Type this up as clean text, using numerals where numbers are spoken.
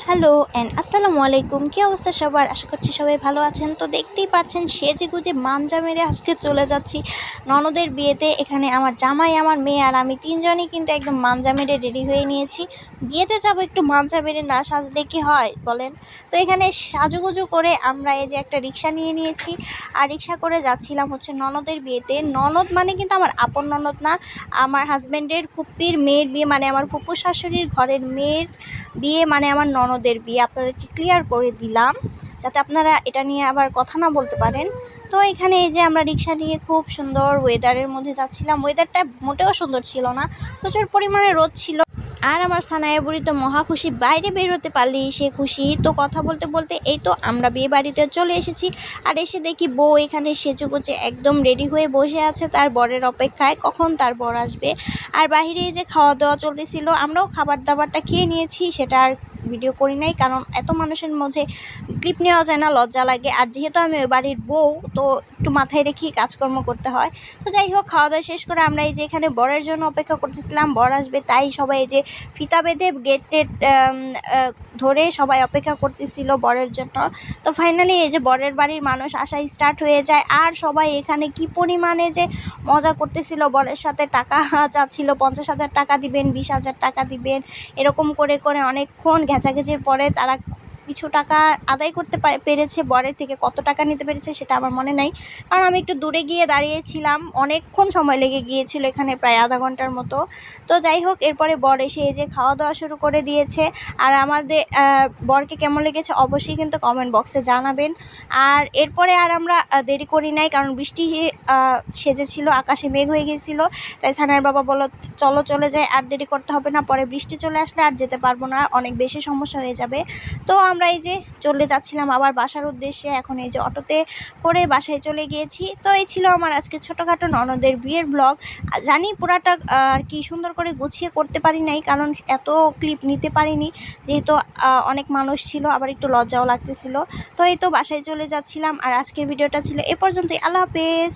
Hello and আসসালামু আলাইকুম। কী অবস্থা সবার? আশা করছি সবাই ভালো আছেন। তো দেখতেই পাচ্ছেন সেজেগুজে মাঞ্জা মেরে আজকে চলে যাচ্ছি ননদের বিয়েতে। এখানে আমার জামাই, আমার মেয়ে আর আমি তিনজনই কিন্তু একদম মাঞ্জা মেরে রেডি হয়ে নিয়েছি। বিয়েতে যাবো, একটু মাঞ্জা মেরে না সাজলে কি হয় বলেন? তো এখানে সাজুগুজু করে আমরা এই যে একটা রিক্সা নিয়ে নিয়েছি, আর রিক্সা করে যাচ্ছিলাম হচ্ছে ননদের বিয়েতে। ননদ মানে কিন্তু আমার আপন ননদ না, আমার হাজব্যান্ডের ফুপ্পির মেয়ের বিয়ে, মানে আমার ফুপু শাশুড়ির ঘরের মেয়ের বিয়ে, মানে আমার ননদের বিয়ে। আপনাদেরকে ক্লিয়ার করে দিলাম যাতে আপনারা এটা নিয়ে আবার কথা না বলতে পারেন। তো এখানে এই যে আমরা রিক্সা নিয়ে খুব সুন্দর ওয়েদারের মধ্যে যাচ্ছিলাম। ওয়েদারটা মোটেও সুন্দর ছিল না, প্রচুর পরিমাণে রোদ ছিল। আর আমার সানায়া বুড়ি তো মহা খুশি, বাইরে বের হতে পারলেই সে খুশি। তো কথা বলতে বলতে এই তো আমরা বিয়ে বাড়িতে চলে এসেছি। আর এসে দেখি বউ এখানে সেজেগুজে একদম রেডি হয়ে বসে আছে তার বরের অপেক্ষায়, কখন তার বর আসবে। আর বাইরে এই যে খাওয়া দাওয়া চলতেছিল, আমরাও খাবার দাবারটা খেয়ে নিয়েছি। সেটা আর ভিডিও করি নাই, কারণ এত মানুষের মধ্যে ক্লিপ নেওয়া যায় না, লজ্জা লাগে। আর যেহেতু আমি ওই বাড়ির বউ, তো একটু মাথায় রেখেই কাজকর্ম করতে হয়। তো যাই হোক, খাওয়া দাওয়া শেষ করে আমরা এই যে এখানে বরের জন্য অপেক্ষা করতেছিলাম। বর আসবে তাই সবাই এই যে ফিতা বেঁধে গেটে ধরে সবাই অপেক্ষা করতেছিল বরের জন্য। তো ফাইনালি এই যে বরের বাড়ির মানুষ আসা স্টার্ট হয়ে যায়। আর সবাই এখানে কি পরিমাণে যে মজা করতেছিল, বরের সাথে টাকা চাচ্ছিল, 50,000 টাকা দিবেন, 20,000 টাকা দিবেন, এরকম করে করে অনেকক্ষণ ঘেঁচাঘেঁচির পরে তারা কিছু টাকা আদায় করতে পেরেছে। বরের থেকে কত টাকা নিতে পেরেছে সেটা আমার মনে নাই, কারণ আমি একটু দূরে গিয়ে দাঁড়িয়েছিলাম। অনেকক্ষণ সময় লেগে গিয়েছিল, এখানে প্রায় আধা ঘন্টার মতো। তো যাই হোক, এরপরে বর এসে এই যে খাওয়া দাওয়া শুরু করে দিয়েছে। আর আমাদের বরকে কেমন লেগেছে অবশ্যই কিন্তু কমেন্ট বক্সে জানাবেন। আর এরপরে আর আমরা দেরি করি নাই, কারণ বৃষ্টি সেজেছিল, আকাশে মেঘ হয়ে গিয়েছিল। তাই সানার বাবা বলল চলো চলে যাই, আর দেরি করতে হবে না, পরে বৃষ্টি চলে আসলে আর যেতে পারবো না, অনেক বেশি সমস্যা হয়ে যাবে। তো আমরা এই যে চলে যাচ্ছিলাম আবার বাসার উদ্দেশ্যে। এখন এই যে অটোতে করে বাসায় চলে গিয়েছি। তো এই ছিল আমার আজকে ছোটোখাটো ননদের বিয়ের ব্লগ। জানি পুরাটা আর কি সুন্দর করে গুছিয়ে করতে পারি নাই, কারণ এত ক্লিপ নিতে পারিনি, যেহেতু অনেক মানুষ ছিল, আবার একটু লজ্জাও লাগতেছিল। তো এই তো বাসায় চলে যাচ্ছিলাম। আর আজকের ভিডিওটা ছিল এ পর্যন্তই। আল্লাহ হাফেজ।